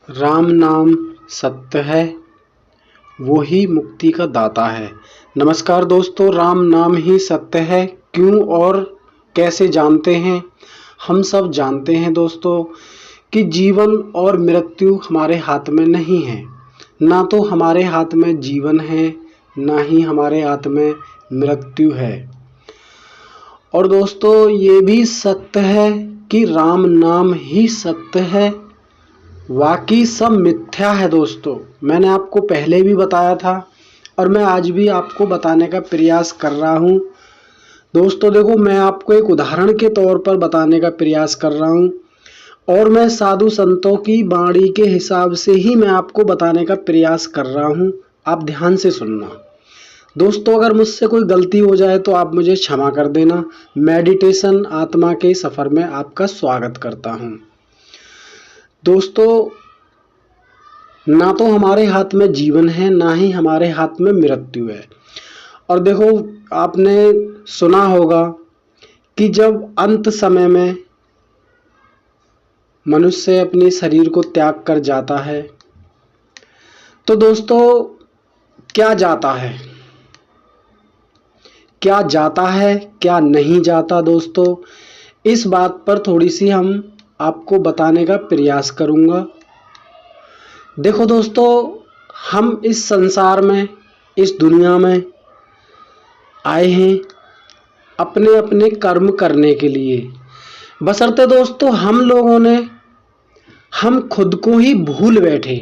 राम नाम सत्य है, वो ही मुक्ति का दाता है। नमस्कार दोस्तों, राम नाम ही सत्य है। क्यों और कैसे जानते हैं? हम सब जानते हैं दोस्तों कि जीवन और मृत्यु हमारे हाथ में नहीं है। ना तो हमारे हाथ में जीवन है, ना ही हमारे हाथ में मृत्यु है। और दोस्तों ये भी सत्य है कि राम नाम ही सत्य है, बाकी सब मिथ्या है। दोस्तों मैंने आपको पहले भी बताया था और मैं आज भी आपको बताने का प्रयास कर रहा हूँ। दोस्तों देखो, मैं आपको एक उदाहरण के तौर पर बताने का प्रयास कर रहा हूँ और मैं साधु संतों की वाणी के हिसाब से ही मैं आपको बताने का प्रयास कर रहा हूँ। आप ध्यान से सुनना। दोस्तों अगर मुझसे कोई गलती हो जाए तो आप मुझे क्षमा कर देना। मेडिटेशन आत्मा के सफ़र में आपका स्वागत करता हूँ। दोस्तों ना तो हमारे हाथ में जीवन है, ना ही हमारे हाथ में मृत्यु है। और देखो, आपने सुना होगा कि जब अंत समय में मनुष्य अपने शरीर को त्याग कर जाता है तो दोस्तों क्या जाता है, क्या जाता है, क्या नहीं जाता। दोस्तों इस बात पर थोड़ी सी हम आपको बताने का प्रयास करूंगा। देखो दोस्तों, हम इस संसार में, इस दुनिया में आए हैं अपने अपने कर्म करने के लिए। बशर्ते दोस्तों हम खुद को ही भूल बैठे।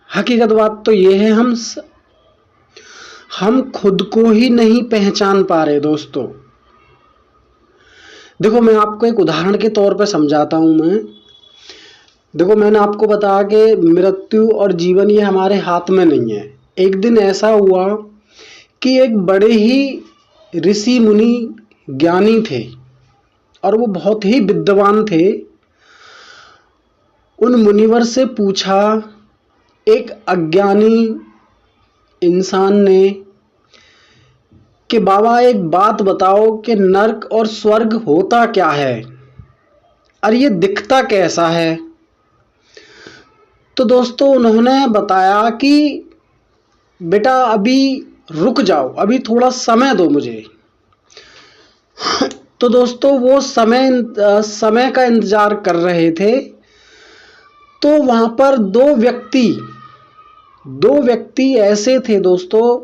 हकीकत बात तो ये है, हम खुद को ही नहीं पहचान पा रहे। दोस्तों देखो, मैं आपको एक उदाहरण के तौर पर समझाता हूं। देखो, मैंने आपको बताया कि मृत्यु और जीवन ये हमारे हाथ में नहीं है। एक दिन ऐसा हुआ कि एक बड़े ही ऋषि मुनि ज्ञानी थे और वो बहुत ही विद्वान थे। उन मुनिवर से पूछा एक अज्ञानी इंसान ने कि बाबा एक बात बताओ कि नर्क और स्वर्ग होता क्या है और ये दिखता कैसा है। तो दोस्तों उन्होंने बताया कि बेटा अभी रुक जाओ, अभी थोड़ा समय दो मुझे। तो दोस्तों वो समय का इंतजार कर रहे थे। तो वहां पर दो व्यक्ति ऐसे थे दोस्तों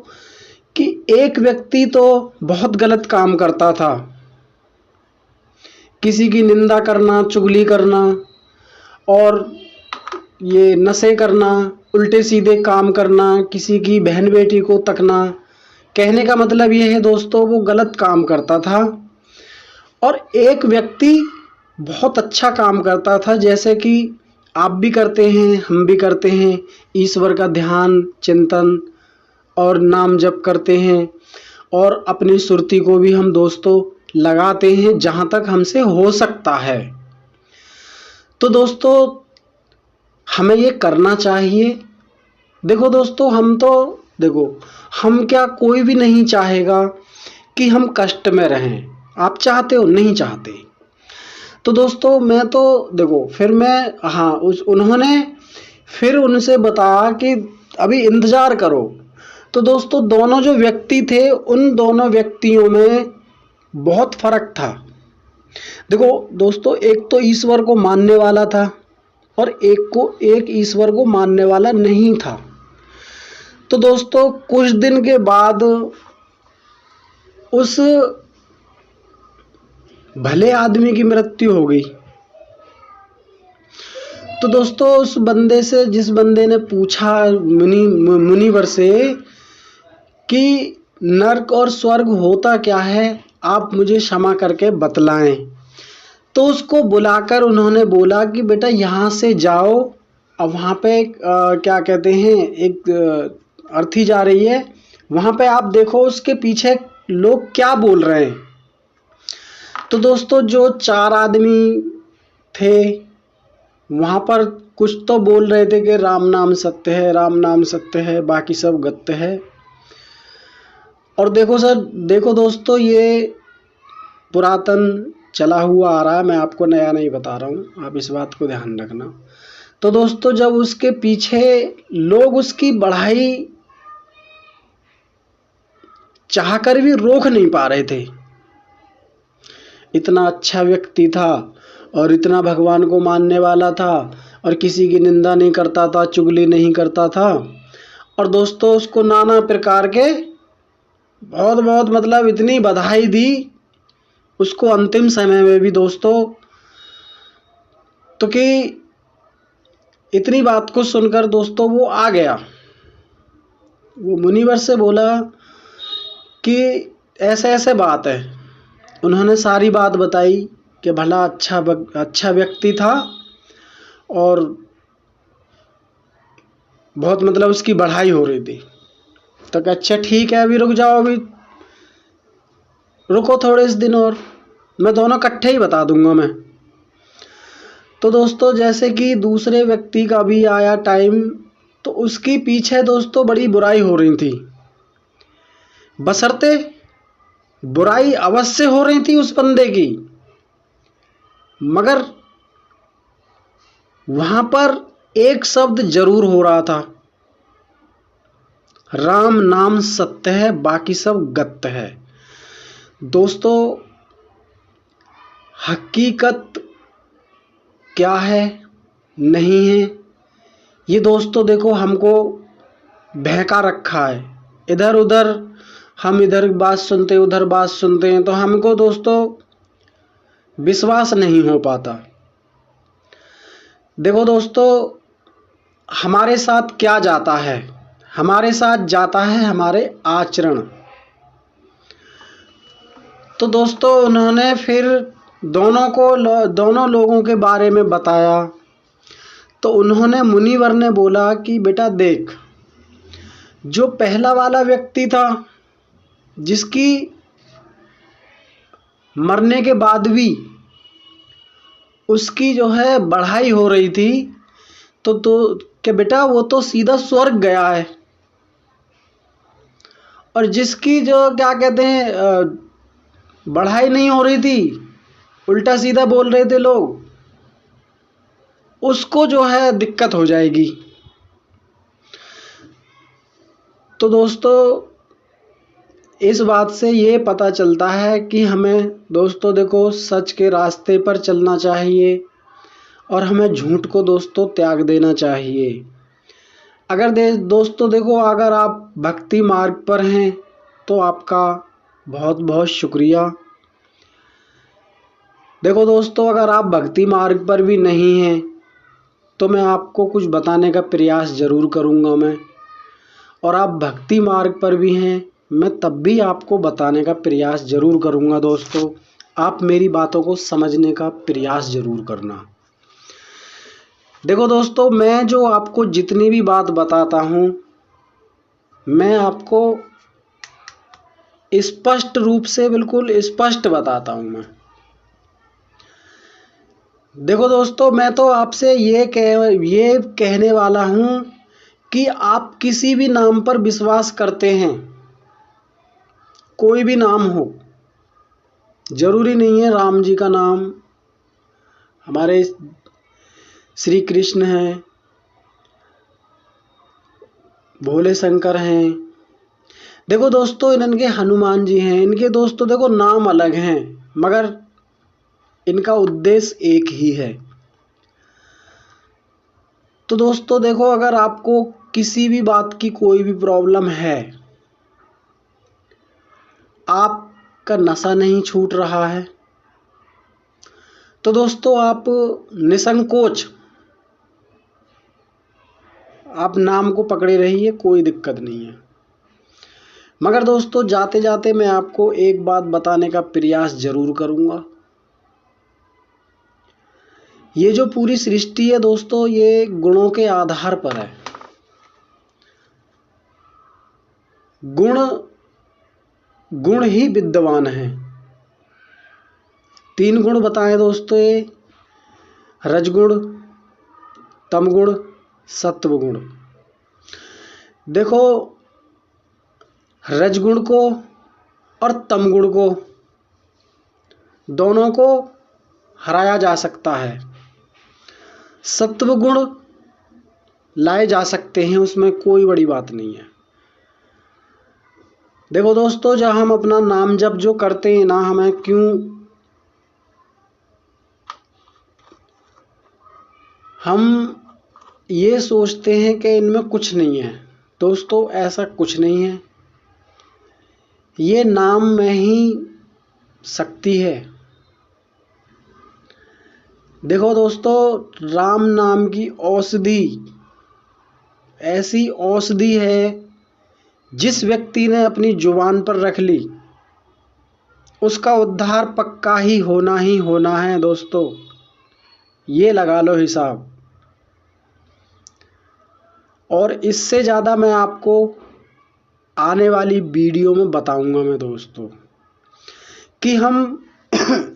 कि एक व्यक्ति तो बहुत गलत काम करता था, किसी की निंदा करना, चुगली करना और ये नशे करना, उल्टे सीधे काम करना, किसी की बहन बेटी को तकना। कहने का मतलब ये है दोस्तों, वो गलत काम करता था। और एक व्यक्ति बहुत अच्छा काम करता था, जैसे कि आप भी करते हैं, हम भी करते हैं। ईश्वर का ध्यान, चिंतन और नाम जप करते हैं और अपनी सुरती को भी हम दोस्तों लगाते हैं जहाँ तक हमसे हो सकता है। तो दोस्तों हमें ये करना चाहिए। देखो दोस्तों, हम क्या, कोई भी नहीं चाहेगा कि हम कष्ट में रहें। आप चाहते हो? नहीं चाहते। तो दोस्तों मैं तो देखो, उन्होंने फिर उनसे बताया कि अभी इंतजार करो। तो दोस्तों दोनों जो व्यक्ति थे, उन दोनों व्यक्तियों में बहुत फर्क था। देखो दोस्तों, एक तो ईश्वर को मानने वाला था और एक ईश्वर को मानने वाला नहीं था। तो दोस्तों कुछ दिन के बाद उस भले आदमी की मृत्यु हो गई। तो दोस्तों उस बंदे से, जिस बंदे ने पूछा मुनिवर से कि नर्क और स्वर्ग होता क्या है, आप मुझे क्षमा करके बतलाएं। तो उसको बुलाकर उन्होंने बोला कि बेटा यहाँ से जाओ, अब वहाँ पे क्या कहते हैं, एक अर्थी जा रही है, वहाँ पे आप देखो उसके पीछे लोग क्या बोल रहे हैं। तो दोस्तों जो चार आदमी थे वहाँ पर कुछ तो बोल रहे थे कि राम नाम सत्य है, राम नाम सत्य है, बाकी सब गत्य है। और देखो दोस्तों, ये पुरातन चला हुआ आ रहा है, मैं आपको नया नहीं बता रहा हूँ, आप इस बात को ध्यान रखना। तो दोस्तों जब उसके पीछे लोग उसकी बढ़ाई चाहकर भी रोक नहीं पा रहे थे, इतना अच्छा व्यक्ति था और इतना भगवान को मानने वाला था और किसी की निंदा नहीं करता था, चुगली नहीं करता था। और दोस्तों उसको नाना प्रकार के बहुत बहुत मतलब इतनी बधाई दी उसको अंतिम समय में भी दोस्तों, तो कि इतनी बात को सुनकर दोस्तों वो आ गया। वो मुनिवर से बोला कि ऐसे ऐसे बात है। उन्होंने सारी बात बताई कि भला अच्छा व्यक्ति था और बहुत मतलब उसकी बढ़ाई हो रही थी। तो कहा अच्छा ठीक है, अभी रुक जाओ, अभी रुको थोड़े इस दिन और, मैं दोनों इकट्ठे ही बता दूंगा मैं। तो दोस्तों जैसे कि दूसरे व्यक्ति का भी आया टाइम, तो उसकी पीछे दोस्तों बड़ी बुराई हो रही थी, बशर्ते बुराई अवश्य हो रही थी उस बंदे की, मगर वहां पर एक शब्द जरूर हो रहा था, राम नाम सत्य है, बाकी सब गत्य है। दोस्तों हकीकत क्या है नहीं है, ये दोस्तों देखो हमको बहका रखा है, इधर उधर हम इधर बात सुनते उधर बात सुनते हैं, तो हमको दोस्तों विश्वास नहीं हो पाता। देखो दोस्तों हमारे साथ क्या जाता है, हमारे साथ जाता है हमारे आचरण। तो दोस्तों उन्होंने फिर दोनों लोगों के बारे में बताया। तो उन्होंने मुनिवर ने बोला कि बेटा देख, जो पहला वाला व्यक्ति था जिसकी मरने के बाद भी उसकी जो है बढ़ाई हो रही थी, तो कि बेटा वो तो सीधा स्वर्ग गया है, और जिसकी जो क्या कहते हैं बढ़ाई नहीं हो रही थी, उल्टा सीधा बोल रहे थे लोग, उसको जो है दिक्कत हो जाएगी। तो दोस्तों इस बात से ये पता चलता है कि हमें दोस्तों देखो सच के रास्ते पर चलना चाहिए और हमें झूठ को दोस्तों त्याग देना चाहिए। अगर दोस्तों देखो अगर आप भक्ति मार्ग पर हैं तो आपका बहुत बहुत शुक्रिया। देखो दोस्तों अगर आप भक्ति मार्ग पर भी नहीं हैं तो मैं आपको कुछ बताने का प्रयास ज़रूर करूँगा मैं, और आप भक्ति मार्ग पर भी हैं मैं तब भी आपको बताने का प्रयास ज़रूर करूँगा। दोस्तों आप मेरी बातों को समझने का प्रयास ज़रूर करना। देखो दोस्तों मैं जो आपको जितनी भी बात बताता हूँ मैं आपको स्पष्ट रूप से बिल्कुल स्पष्ट बताता हूँ मैं। देखो दोस्तों मैं तो आपसे ये कहने वाला हूँ कि आप किसी भी नाम पर विश्वास करते हैं, कोई भी नाम हो, जरूरी नहीं है राम जी का नाम, हमारे श्री कृष्ण हैं, भोले शंकर हैं, देखो दोस्तों इनके हनुमान जी हैं, इनके दोस्तों देखो नाम अलग हैं मगर इनका उद्देश्य एक ही है। तो दोस्तों देखो अगर आपको किसी भी बात की कोई भी प्रॉब्लम है, आपका नशा नहीं छूट रहा है, तो दोस्तों आप निसंकोच आप नाम को पकड़े रहिए, कोई दिक्कत नहीं है। मगर दोस्तों जाते जाते मैं आपको एक बात बताने का प्रयास जरूर करूंगा। ये जो पूरी सृष्टि है दोस्तों ये गुणों के आधार पर है। गुण ही विद्वान है। 3 गुण बताएं दोस्तों, ये रजगुण, तमगुण, सत्वगुण। देखो रजगुण को और तमगुण को दोनों को हराया जा सकता है। सत्वगुण लाए जा सकते हैं, उसमें कोई बड़ी बात नहीं है। देखो दोस्तों, जब हम अपना नाम जप जो करते हैं ना, हमें हम ये सोचते हैं कि इनमें कुछ नहीं है। दोस्तों, ऐसा कुछ नहीं है। ये नाम में ही शक्ति है। देखो दोस्तों, राम नाम की औषधि ऐसी औषधि है, जिस व्यक्ति ने अपनी जुबान पर रख ली उसका उद्धार पक्का ही होना है। दोस्तों, ये लगा लो हिसाब। और इससे ज़्यादा मैं आपको आने वाली वीडियो में बताऊंगा मैं दोस्तों, कि हम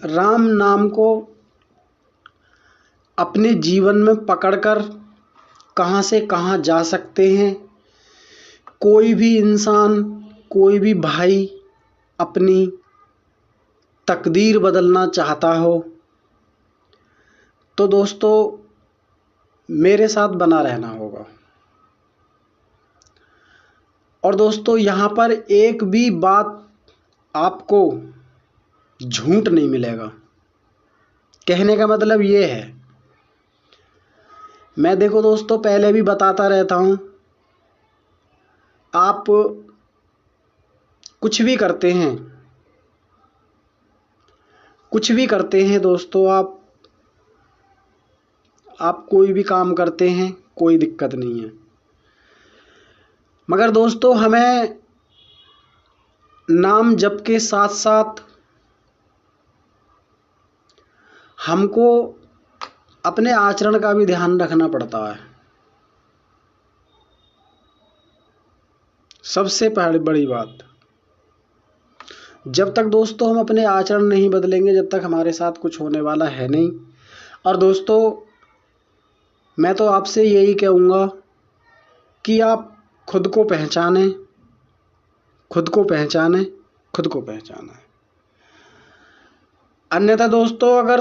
राम नाम को अपने जीवन में पकड़कर कहां से कहां जा सकते हैं। कोई भी इंसान, कोई भी भाई अपनी तकदीर बदलना चाहता हो तो दोस्तों मेरे साथ बना रहना होगा। और दोस्तों, यहाँ पर एक भी बात आपको झूठ नहीं मिलेगा। कहने का मतलब ये है, मैं देखो दोस्तों पहले भी बताता रहता हूँ, आप कुछ भी करते हैं दोस्तों, आप कोई भी काम करते हैं, कोई दिक्कत नहीं है। मगर दोस्तों, हमें नाम जप के साथ साथ हमको अपने आचरण का भी ध्यान रखना पड़ता है। सबसे बड़ी बात, जब तक दोस्तों हम अपने आचरण नहीं बदलेंगे, जब तक हमारे साथ कुछ होने वाला है नहीं। और दोस्तों, मैं तो आपसे यही कहूँगा कि आप खुद को पहचानें, खुद को पहचानें। अन्यथा दोस्तों, अगर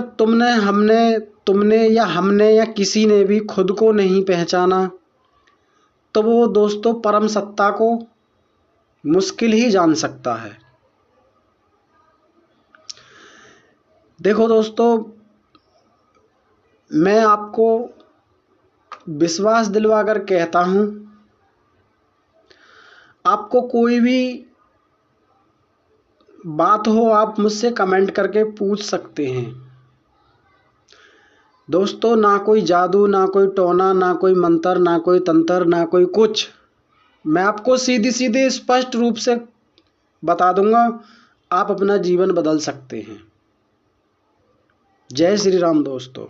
हमने या किसी ने भी खुद को नहीं पहचाना तो वो दोस्तों परम सत्ता को मुश्किल ही जान सकता है। देखो दोस्तों, मैं आपको विश्वास दिलवा कर कहता हूँ, आपको कोई भी बात हो आप मुझसे कमेंट करके पूछ सकते हैं। दोस्तों, ना कोई जादू, ना कोई टोना, ना कोई मंत्र, ना कोई तंत्र, ना कोई कुछ। मैं आपको सीधे स्पष्ट रूप से बता दूंगा, आप अपना जीवन बदल सकते हैं। जय श्री राम दोस्तों।